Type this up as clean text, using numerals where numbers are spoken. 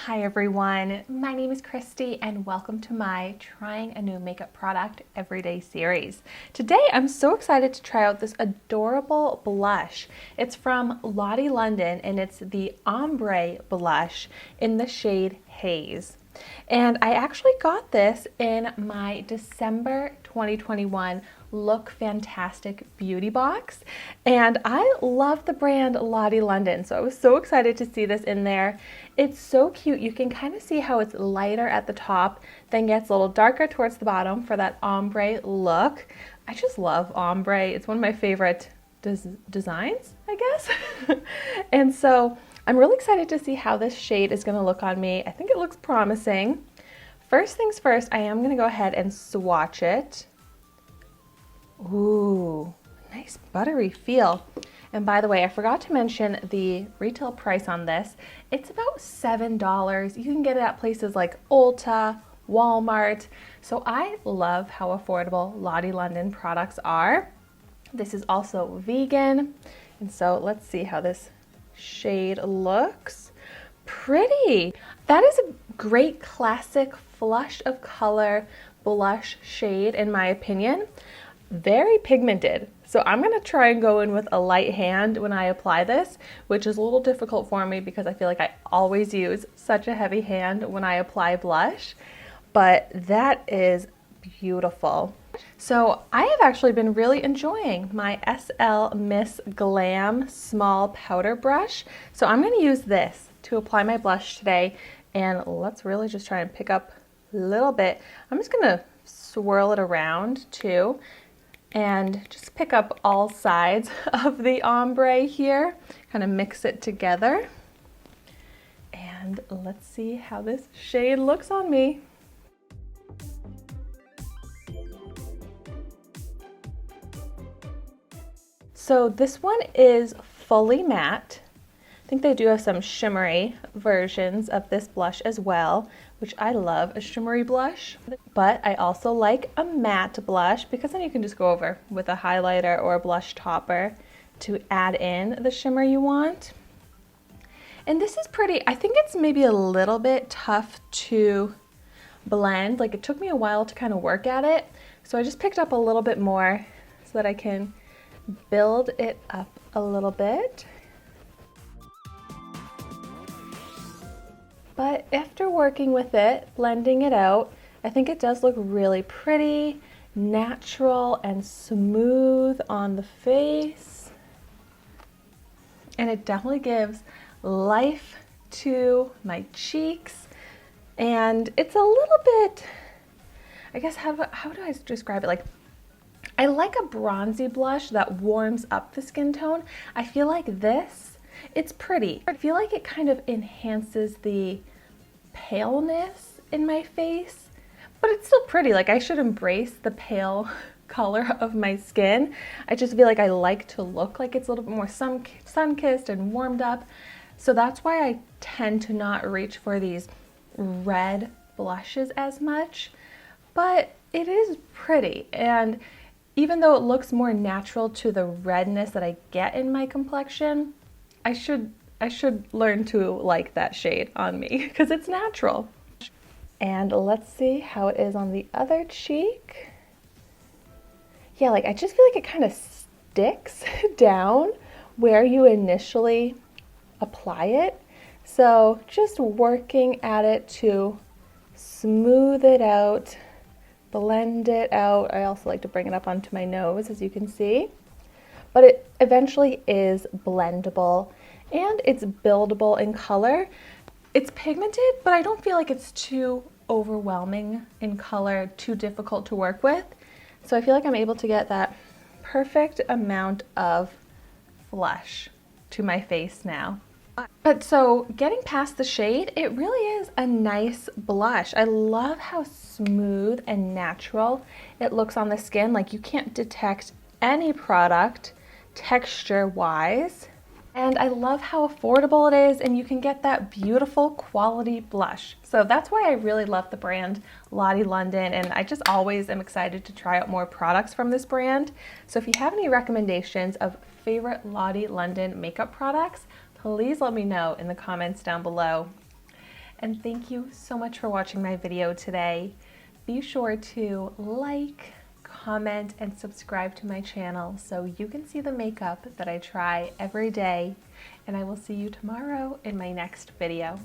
Hi everyone, my name is Christy and welcome to my Trying a New Makeup Product Everyday series. Today I'm so excited to try out this adorable blush. It's from Lottie London and it's the Ombre blush in the shade Haze. And I actually got this in my December 2021 Look Fantastic beauty box, and I love the brand Lottie London, so I was so excited to see this in there. It's so cute. You can kind of see how it's lighter at the top, then gets a little darker towards the bottom for that ombre look. I just love ombre. It's one of my favorite designs, I guess. And so I'm really excited to see how this shade is going to look on me. I think it looks promising. First things first, I am going to go ahead and swatch it. Ooh, nice buttery feel. And by the way, I forgot to mention the retail price on this. It's about $7. You can get it at places like Ulta, Walmart. So I love how affordable Lottie London products are. This is also vegan. And so let's see how this shade looks. Pretty. That is a great classic flush of color blush shade in my opinion. Very pigmented. So I'm going to try and go in with a light hand when I apply this, which is a little difficult for me because I feel like I always use such a heavy hand when I apply blush, but that is beautiful. So I have actually been really enjoying my SL Miss Glam small powder brush. So I'm going to use this to apply my blush today, and let's really just try and pick up a little bit. I'm just going to swirl it around too, and just pick up all sides of the ombre here, kind of mix it together. And let's see how this shade looks on me. So this one is fully matte. I think they do have some shimmery versions of this blush as well, which I love a shimmery blush. But I also like a matte blush because then you can just go over with a highlighter or a blush topper to add in the shimmer you want. And this is pretty. I think it's maybe a little bit tough to blend. Like it took me a while to kind of work at it. So I just picked up a little bit more so that I can build it up a little bit. But after working with it, blending it out, I think it does look really pretty, natural, and smooth on the face. And it definitely gives life to my cheeks. And it's a little bit, I guess, how do I describe it? Like, I like a bronzy blush that warms up the skin tone. I feel like this, it's pretty. I feel like it kind of enhances the paleness in my face, but it's still pretty. Like I should embrace the pale color of my skin. I just feel like I like to look like it's a little bit more sun-kissed and warmed up. So that's why I tend to not reach for these red blushes as much, but it is pretty. And even though it looks more natural to the redness that I get in my complexion, I should learn to like that shade on me because it's natural. And let's see how it is on the other cheek. Yeah, like I just feel like it kind of sticks down where you initially apply it. So just working at it to smooth it out, blend it out. I also like to bring it up onto my nose, as you can see. But it eventually is blendable and it's buildable in color. It's pigmented, but I don't feel like it's too overwhelming in color, too difficult to work with. So I feel like I'm able to get that perfect amount of flush to my face now. But so getting past the shade, it really is a nice blush. I love how smooth and natural it looks on the skin. Like you can't detect any product texture-wise. And I love how affordable it is, and you can get that beautiful quality blush. So that's why I really love the brand Lottie London, and I just always am excited to try out more products from this brand. So if you have any recommendations of favorite Lottie London makeup products, please let me know in the comments down below. and thank you so much for watching my video today. Be sure to like, comment, and subscribe to my channel so you can see the makeup that I try every day, and I will see you tomorrow in my next video.